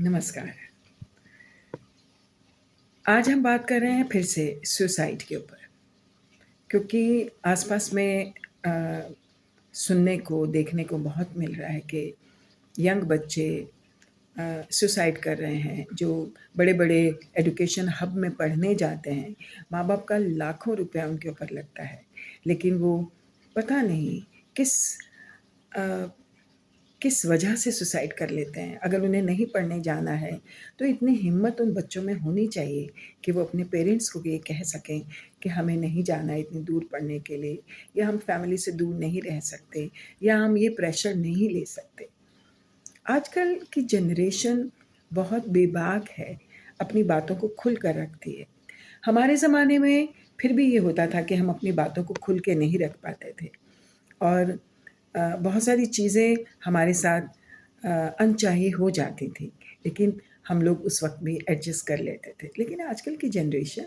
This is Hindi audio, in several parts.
नमस्कार। आज हम बात कर रहे हैं फिर से सुसाइड के ऊपर, क्योंकि आसपास में सुनने को, देखने को बहुत मिल रहा है कि यंग बच्चे सुसाइड कर रहे हैं। जो बड़े-बड़े एजुकेशन हब में पढ़ने जाते हैं, माँ-बाप का लाखों रुपया उनके ऊपर लगता है, लेकिन वो पता नहीं किस अ, किस वजह से सुसाइड कर लेते हैं। अगर उन्हें नहीं पढ़ने जाना है, तो इतनी हिम्मत उन बच्चों में होनी चाहिए कि वो अपने पेरेंट्स को भी ये कह सकें कि हमें नहीं जाना है इतनी दूर पढ़ने के लिए, या हम फैमिली से दूर नहीं रह सकते, या हम ये प्रेशर नहीं ले सकते। आजकल की जनरेशन बहुत बेबाक है, अपनी बातों को खुल कर रखती है। हमारे ज़माने में फिर भी ये होता था कि हम अपनी बातों को खुल के नहीं रख पाते थे, और बहुत सारी चीज़ें हमारे साथ अनचाही हो जाती थी, लेकिन हम लोग उस वक़्त भी एडजस्ट कर लेते थे। लेकिन आजकल की जनरेशन,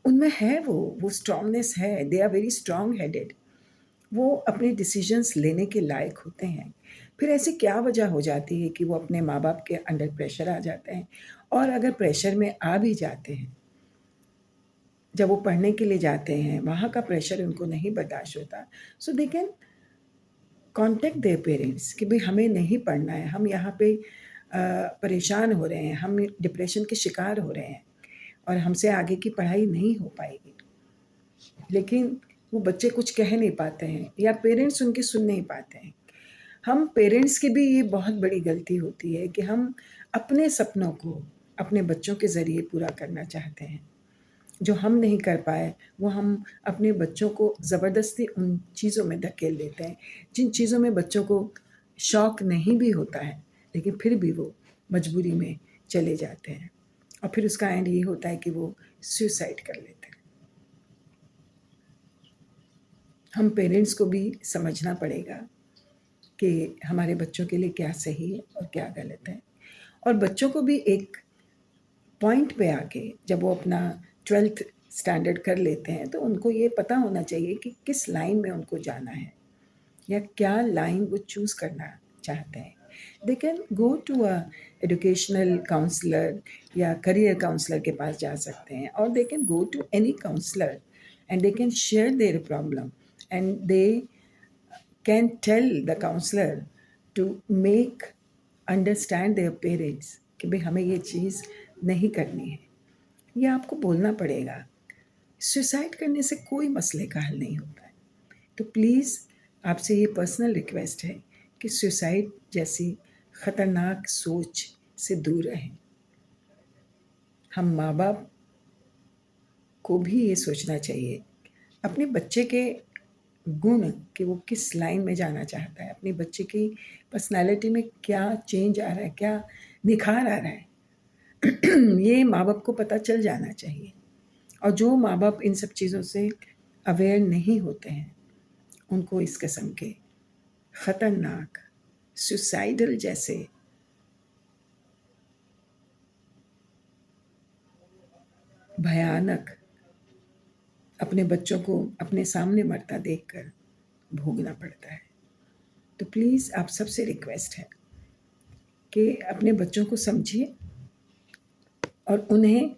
उनमें है वो स्ट्रॉन्गनेस है, they are very strong headed. वो अपने डिसीजंस लेने के लायक होते हैं। फिर ऐसी क्या वजह हो जाती है कि वो अपने माँ-बाप के अंडर प्रेशर आ जाते हैं, और अगर प्रेशर में आ भी जाते हैं, जब वो पढ़ने के लिए जाते हैं, वहाँ का प्रेशर उनको नहीं बर्दाश्त होता, so they can contact their parents कि भई हमें नहीं पढ़ना है, हम यहाँ पे परेशान हो रहे हैं, हम डिप्रेशन के शिकार हो रहे हैं और हमसे आगे की पढ़ाई नहीं हो पाएगी। लेकिन वो बच्चे कुछ कह नहीं पाते हैं, या पेरेंट्स उनकी सुन नहीं पाते हैं। हम पेरेंट्स की भी ये बहुत बड़ी गलती होती है कि हम अपने सपनों को अपने बच्चों के ज़रिए पूरा करना चाहते हैं। जो हम नहीं कर पाए, वो हम अपने बच्चों को ज़बरदस्ती उन चीज़ों में धकेल देते हैं, जिन चीज़ों में बच्चों को शौक नहीं भी होता है, लेकिन फिर भी वो मजबूरी में चले जाते हैं, और फिर उसका एंड ये होता है कि वो सुसाइड कर लेते हैं। हम पेरेंट्स को भी समझना पड़ेगा कि हमारे बच्चों के लिए क्या सही है और क्या गलत है, और बच्चों को भी एक पॉइंट पे आके जब वो अपना 12th स्टैंडर्ड कर लेते हैं, तो उनको ये पता होना चाहिए कि किस लाइन में उनको जाना है, या क्या लाइन वो चूज़ करना चाहते हैं। They can go to a educational counsellor या करियर काउंसलर के पास जा सकते हैं, और they can go to any counsellor and they can share their problem, and they can tell the counsellor to make understand their parents कि भाई हमें ये चीज़ नहीं करनी है। ये आपको बोलना पड़ेगा। सुसाइड करने से कोई मसले का हल नहीं होता है। तो प्लीज़ आपसे ये पर्सनल रिक्वेस्ट है कि सुसाइड जैसी ख़तरनाक सोच से दूर रहें। हम माँ-बाप को भी ये सोचना चाहिए, अपने बच्चे के गुण कि वो किस लाइन में जाना चाहता है, अपने बच्चे की पर्सनैलिटी में क्या चेंज आ रहा है, क्या निखार आ रहा है, ये माँ-बाप को पता चल जाना चाहिए। और जो माँ-बाप इन सब चीज़ों से अवेयर नहीं होते हैं, उनको इस किस्म के ख़तरनाक सुसाइडल जैसे भयानक अपने बच्चों को अपने सामने मरता देखकर भोगना पड़ता है। तो प्लीज़ आप सबसे रिक्वेस्ट है कि अपने बच्चों को समझिए और उन्हें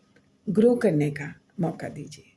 ग्रो करने का मौका दीजिए।